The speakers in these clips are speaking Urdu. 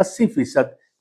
80%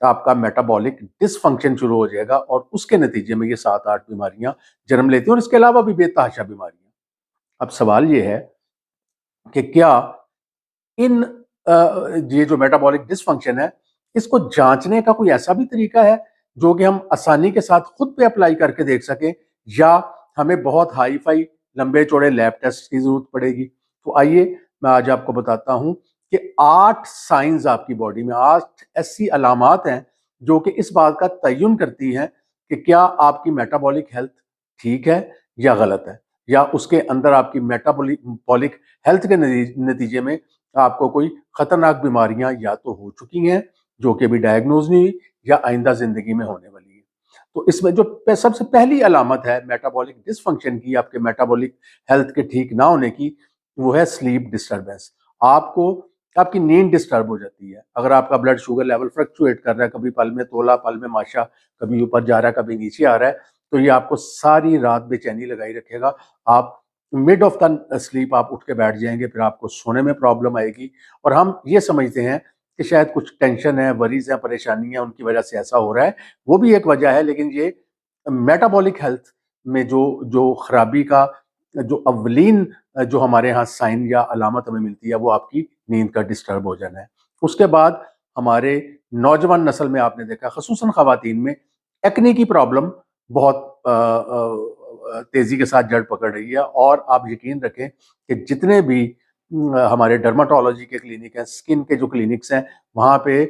آپ کا میٹابولک ڈسفنکشن شروع ہو جائے گا اور اس کے نتیجے میں یہ 7-8 بیماریاں جنم لیتی ہیں، اور اس کے علاوہ بھی بے تحاشا بیماریاں۔ اب سوال یہ ہے کہ کیا ان یہ جو میٹابولک ڈسفنکشن ہے اس کو جانچنے کا کوئی ایسا بھی طریقہ ہے جو کہ ہم آسانی کے ساتھ خود پہ اپلائی کر کے دیکھ سکیں، یا ہمیں بہت ہائی فائی لمبے چوڑے لیب ٹیسٹ کی ضرورت پڑے گی؟ تو آئیے میں آج آپ کو بتاتا ہوں کہ 8 سائنز آپ کی باڈی میں، 8 ایسی علامات ہیں جو کہ اس بات کا تعین کرتی ہیں کہ کیا آپ کی میٹابولک ہیلتھ ٹھیک ہے یا غلط ہے، یا اس کے اندر آپ کی میٹابولک ہیلتھ کے نتیجے میں آپ کو کوئی خطرناک بیماریاں یا تو ہو چکی ہیں جو کہ ابھی ڈائگنوز نہیں ہوئی، یا آئندہ زندگی میں ہونے والی ہے۔ تو اس میں جو سب سے پہلی علامت ہے میٹابولک ڈس فنکشن کی، آپ کے میٹابولک ہیلتھ کے ٹھیک نہ ہونے کی، وہ ہے سلیپ ڈسٹربنس۔ آپ کی نیند ڈسٹرب ہو جاتی ہے۔ اگر آپ کا بلڈ شوگر لیول فلکچویٹ کر رہا ہے، کبھی پل میں تولا پل میں ماشا، کبھی اوپر جا رہا ہے کبھی نیچے آ رہا ہے، تو یہ آپ کو ساری رات بے چینی لگائی رکھے گا۔ آپ مڈ آف دا سلیپ آپ اٹھ کے بیٹھ جائیں گے، پھر آپ کو سونے میں پرابلم آئے گی، اور ہم یہ سمجھتے ہیں کہ شاید کچھ ٹینشن ہے، وریز ہیں، پریشانیاں، ان کی وجہ سے ایسا ہو رہا ہے۔ وہ بھی ایک وجہ ہے، لیکن یہ میٹابولک ہیلتھ میں جو خرابی کا جو اولین جو ہمارے ہاں سائن یا علامت ہمیں ملتی ہے، وہ آپ کی نیند کا ڈسٹرب ہو جانا ہے۔ اس کے بعد ہمارے نوجوان نسل میں آپ نے دیکھا، خصوصاً خواتین میں ایکنی کی پرابلم بہت تیزی کے ساتھ جڑ پکڑ رہی ہے، اور آپ یقین رکھیں کہ جتنے بھی ہمارے ڈرماٹولوجی کے کلینک ہیں، سکن کے جو کلینکس ہیں، وہاں پہ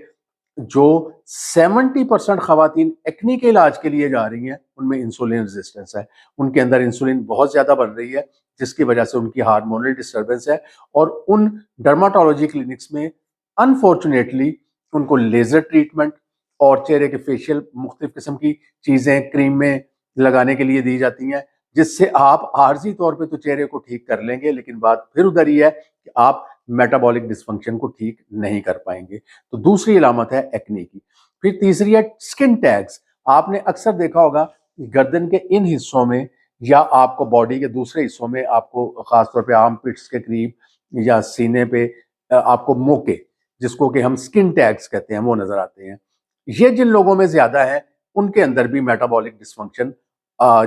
جو 70% خواتین ایکنی کے علاج کے لیے جا رہی ہیں، ان میں انسولین ریزسٹنس ہے، ان کے اندر انسولین بہت زیادہ بڑھ رہی ہے، جس کی وجہ سے ان کی ہارمونل ڈسٹربنس ہے، اور ان ڈرماٹولوجی کلینکس میں انفارچونیٹلی ان کو لیزر ٹریٹمنٹ اور چہرے کے فیشیل مختلف قسم کی چیزیں کریم میں لگانے کے لیے دی جاتی ہیں، جس سے آپ عارضی طور پہ تو چہرے کو ٹھیک کر لیں گے، لیکن بات پھر ادھر ہی ہے کہ آپ میٹابولک ڈسفنکشن کو ٹھیک نہیں کر پائیں گے۔ تو دوسری علامت ہے ایکنی کی۔ پھر تیسری ہے سکن ٹیگز۔ آپ نے اکثر دیکھا ہوگا گردن کے ان حصوں میں، یا آپ کو باڈی کے دوسرے حصوں میں، آپ کو خاص طور پہ آرم پٹس کے قریب یا سینے پہ آپ کو موقع، جس کو کہ ہم سکن ٹیگز کہتے ہیں، وہ نظر آتے ہیں۔ یہ جن لوگوں میں زیادہ ہے ان کے اندر بھی میٹابولک ڈسفنکشن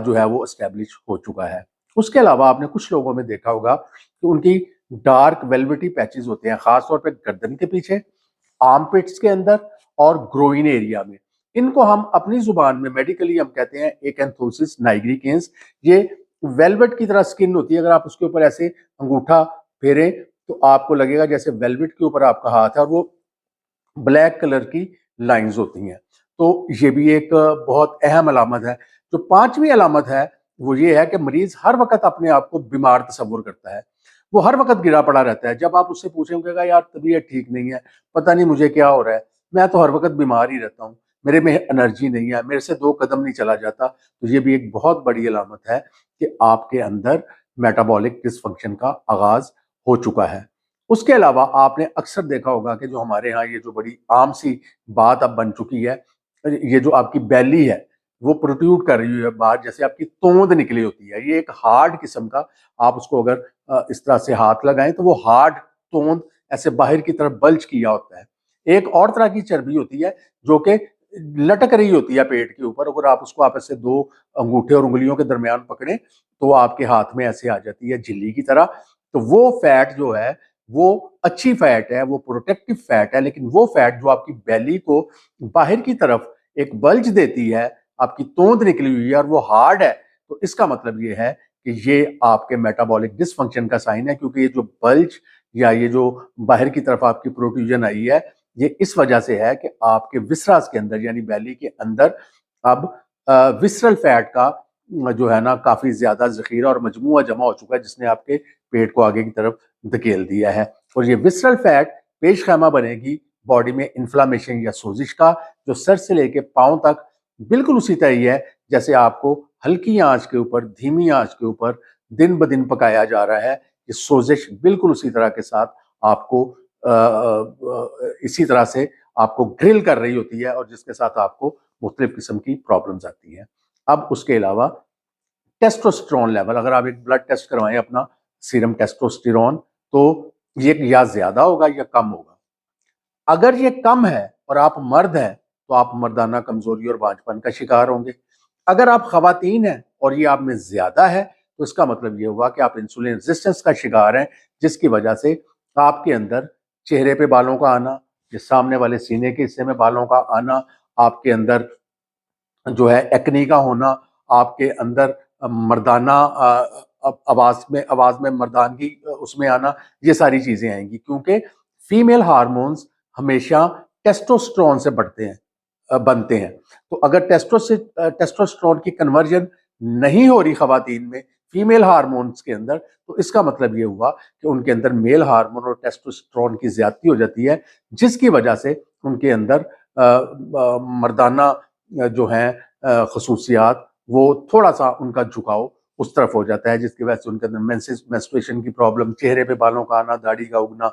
جو ہے وہ اسٹیبلش ہو چکا ہے۔ اس کے علاوہ آپ نے کچھ لوگوں میں دیکھا ہوگا کہ ان کی ڈارک ویلویٹی پیچز ہوتے ہیں، خاص طور پہ گردن کے پیچھے، آرم پٹس کے اندر، اور گروئن ایریا میں۔ ان کو ہم اپنی زبان میں میڈیکلی ہم کہتے ہیں ایکنتھوسس نائگریکینس۔ یہ ویلوٹ کی طرح سکن ہوتی ہے، اگر آپ اس کے اوپر ایسے انگوٹھا پھیریں تو آپ کو لگے گا جیسے ویلوٹ کے اوپر آپ کا ہاتھ ہے، اور وہ بلیک کلر کی لائنز ہوتی ہیں۔ تو یہ بھی ایک بہت اہم علامت ہے۔ جو پانچویں علامت ہے وہ یہ ہے کہ مریض ہر وقت اپنے آپ کو بیمار تصور کرتا ہے، وہ ہر وقت گرا پڑا رہتا ہے۔ جب آپ اس سے پوچھیں گے کہ یار طبیعت ٹھیک نہیں ہے، پتہ نہیں مجھے کیا ہو رہا ہے، میں تو ہر وقت بیمار ہی رہتا ہوں، میرے میں انرجی نہیں ہے، میرے سے 2 قدم نہیں چلا جاتا، تو یہ بھی ایک بہت بڑی علامت ہے کہ آپ کے اندر میٹابولک ڈس فنکشن کا آغاز ہو چکا ہے۔ اس کے علاوہ آپ نے اکثر دیکھا ہوگا کہ جو ہمارے ہاں یہ جو بڑی عام سی بات اب بن چکی ہے، یہ جو آپ کی بیلی ہے وہ پروٹیوٹ کر رہی ہے باہر، جیسے آپ کی توند نکلی ہوتی ہے، یہ ایک ہارڈ قسم کا، آپ اس کو اگر اس طرح سے ہاتھ لگائیں تو وہ ہارڈ توند ایسے باہر کی طرف بلج کیا ہوتا ہے۔ ایک اور طرح کی چربی ہوتی ہے جو کہ لٹک رہی ہوتی ہے پیٹ کے اوپر، اگر آپ اس کو ایسے 2 انگوٹھے اور انگلیوں کے درمیان پکڑیں تو وہ آپ کے ہاتھ میں ایسے آ جاتی ہے جھلی کی طرح۔ تو وہ فیٹ جو ہے وہ اچھی فیٹ ہے، وہ پروٹیکٹیو فیٹ ہے، لیکن وہ فیٹ جو آپ کی بیلی کو باہر کی طرف ایک بلج دیتی ہے، آپ کی توند نکلی ہوئی ہے اور وہ ہارڈ ہے، تو اس کا مطلب یہ ہے کہ یہ آپ کے میٹابولک ڈس فنکشن کا سائن ہے، کیونکہ یہ جو بلج یا یہ جو باہر کی طرف آپ کی پروٹیوژن آئی ہے، یہ اس وجہ سے ہے کہ آپ کے وسراس کے اندر یعنی بیلی کے اندر اب وسرل فیٹ کا جو ہے نا کافی زیادہ ذخیرہ اور مجموعہ جمع ہو چکا ہے، جس نے آپ کے پیٹ کو آگے کی طرف دھکیل دیا ہے، اور یہ وسرل فیٹ پیش خیمہ بنے گی باڈی میں انفلامیشن یا سوزش کا، جو سر سے لے کے پاؤں تک بالکل اسی طرح ہی ہے جیسے آپ کو ہلکی آنچ کے اوپر، دھیمی آنچ کے اوپر دن بدن پکایا جا رہا ہے۔ یہ سوزش بالکل اسی طرح کے ساتھ آپ کو اسی طرح سے آپ کو گرل کر رہی ہوتی ہے، اور جس کے ساتھ آپ کو مختلف قسم کی پرابلمز آتی ہیں۔ اب اس کے علاوہ ٹیسٹوسٹیرون لیول، اگر آپ ایک بلڈ ٹیسٹ کروائیں اپنا سیرم ٹیسٹوسٹیرون، تو یہ یا زیادہ ہوگا یا کم ہوگا۔ اگر یہ کم ہے اور آپ مرد ہیں تو آپ مردانہ کمزوری اور بانجھپن کا شکار ہوں گے۔ اگر آپ خواتین ہیں اور یہ آپ میں زیادہ ہے تو اس کا مطلب یہ ہوا کہ آپ انسولین ریزسٹنس کا شکار ہیں، جس کی وجہ سے آپ کے اندر چہرے پہ بالوں کا آنا، یا سامنے والے سینے کے حصے میں بالوں کا آنا، آپ کے اندر جو ہے ایکنی کا ہونا، آپ کے اندر مردانہ آواز میں مردانگی اس میں آنا، یہ ساری چیزیں آئیں گی، کیونکہ فیمیل ہارمونز ہمیشہ ٹیسٹوسٹرون سے بنتے ہیں۔ تو اگر ٹیسٹوسٹرون کی کنورژن نہیں ہو رہی خواتین میں فیمیل ہارمونز کے اندر، تو اس کا مطلب یہ ہوا کہ ان کے اندر میل ہارمون اور ٹیسٹوسٹرون کی زیادتی ہو جاتی ہے، جس کی وجہ سے ان کے اندر مردانہ جو ہیں خصوصیات، وہ تھوڑا سا ان کا جھکاؤ اس طرف ہو جاتا ہے، جس کی وجہ سے ان کے اندر مینسٹریشن کی پرابلم، چہرے پہ بالوں کا آنا، داڑھی کا اگنا،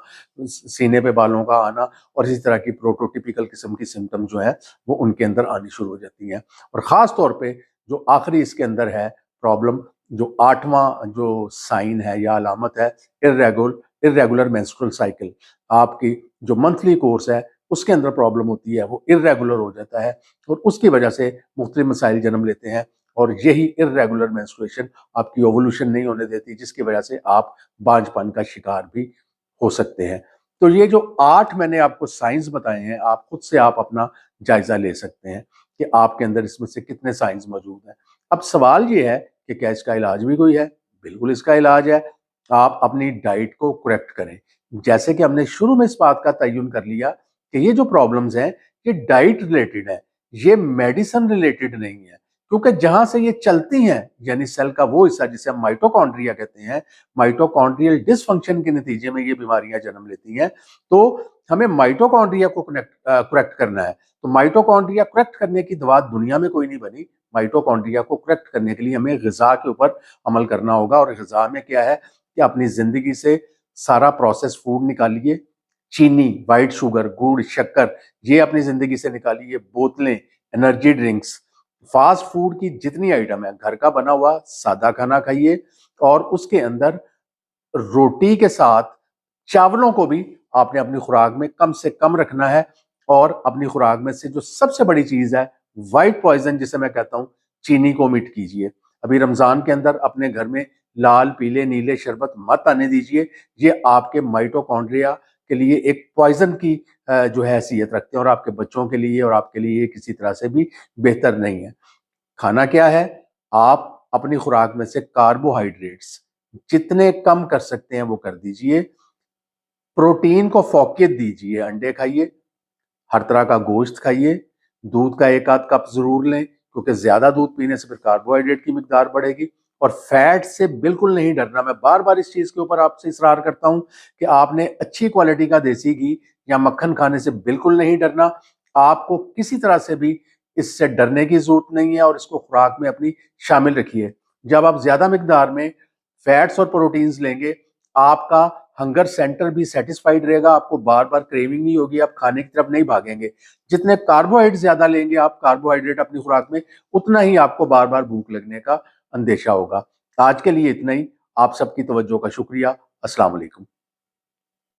سینے پہ بالوں کا آنا، اور اسی طرح کی پروٹوٹیپیکل قسم کی سمٹم جو ہے وہ ان کے اندر آنی شروع ہو جاتی ہیں۔ اور خاص طور پہ جو آخری اس کے اندر ہے پرابلم، جو 8واں جو سائن ہے یا علامت ہے، irregular menstrual cycle، آپ کی جو منتھلی کورس ہے اس کے اندر پرابلم ہوتی ہے، وہ irregular ہو جاتا ہے، اور اس کی وجہ سے مختلف مسائل جنم لیتے ہیں، اور یہی irregular menstruation آپ کی اوولوشن نہیں ہونے دیتی، جس کی وجہ سے آپ بانجھپن کا شکار بھی ہو سکتے ہیں۔ تو یہ جو 8 میں نے آپ کو سائنس بتائے ہیں، آپ خود سے آپ اپنا جائزہ لے سکتے ہیں کہ آپ کے اندر اس میں سے کتنے سائنس موجود ہیں۔ اب سوال یہ ہے کہ کیا اس کا علاج بھی کوئی ہے؟ بالکل اس کا علاج ہے، آپ اپنی ڈائٹ کو کریکٹ کریں۔ جیسے کہ ہم نے شروع میں اس بات کا تعین کر لیا کہ یہ جو پرابلمز ہیں یہ ڈائٹ ریلیٹڈ ہے، یہ میڈیسن ریلیٹڈ نہیں ہے، کیونکہ جہاں سے یہ چلتی ہیں، یعنی سیل کا وہ حصہ جسے ہم مائٹوکونڈریا کہتے ہیں، مائٹوکونڈریل ڈس فنکشن کے نتیجے میں یہ بیماریاں جنم لیتی ہیں، تو ہمیں مائٹوکونڈریا کو کریکٹ کرنا ہے۔ تو مائٹوکونڈریا کریکٹ کرنے کی دوا دنیا میں کوئی نہیں بنی، مائٹوکونڈریا کو کریکٹ کرنے کے لیے ہمیں غذا کے اوپر عمل کرنا ہوگا، اور غذا میں کیا ہے کہ اپنی زندگی سے سارا پروسیس فوڈ نکالیے، چینی، وائٹ شوگر، گڑ، شکر، یہ اپنی زندگی سے نکالیے، بوتلیں، انرجی ڈرنکس، فاسٹ فوڈ کی جتنی آئٹم ہے، گھر کا بنا ہوا سادہ کھانا کھائیے، اور اس کے اندر روٹی کے ساتھ چاولوں کو بھی آپ نے اپنی خوراک میں کم سے کم رکھنا ہے، اور اپنی خوراک میں سے جو سب سے بڑی چیز ہے وائٹ پوائزن جسے میں کہتا ہوں، چینی کو مٹ کیجئے۔ ابھی رمضان کے اندر اپنے گھر میں لال، پیلے، نیلے شربت مت آنے دیجئے، یہ آپ کے مائٹوکونڈریا کے لیے ایک پوائزن کی جو ہے حیثیت رکھتے ہیں، اور آپ کے بچوں کے لیے اور آپ کے لیے کسی طرح سے بھی بہتر نہیں ہے۔ کھانا کیا ہے؟ آپ اپنی خوراک میں سے کاربوہائیڈریٹس جتنے کم کر سکتے ہیں وہ کر دیجئے، پروٹین کو فوقیت دیجئے، انڈے کھائیے، ہر طرح کا گوشت کھائیے، دودھ کا 1 آدھ کپ ضرور لیں، کیونکہ زیادہ دودھ پینے سے پھر کاربوہائیڈریٹ کی مقدار بڑھے گی، اور فیٹ سے بالکل نہیں ڈرنا۔ میں بار بار اس چیز کے اوپر آپ سے اصرار کرتا ہوں کہ آپ نے اچھی کوالٹی کا دیسی گھی یا مکھن کھانے سے بالکل نہیں ڈرنا، آپ کو کسی طرح سے بھی اس سے ڈرنے کی ضرورت نہیں ہے، اور اس کو خوراک میں اپنی شامل رکھیے۔ جب آپ زیادہ مقدار میں فیٹس اور پروٹینز لیں گے، آپ کا ہنگر سینٹر بھی سیٹسفائیڈ رہے گا، آپ کو بار بار کریونگ نہیں ہوگی، آپ کھانے کی طرف نہیں بھاگیں گے۔ جتنے کاربوہائیڈریٹ زیادہ لیں گے آپ کاربوہائیڈریٹ اپنی خوراک میں، اتنا ہی آپ کو بار بار بھوک لگنے کا اندیشہ ہوگا۔ آج کے لیے اتنا ہی، آپ سب کی توجہ کا شکریہ۔ السلام علیکم۔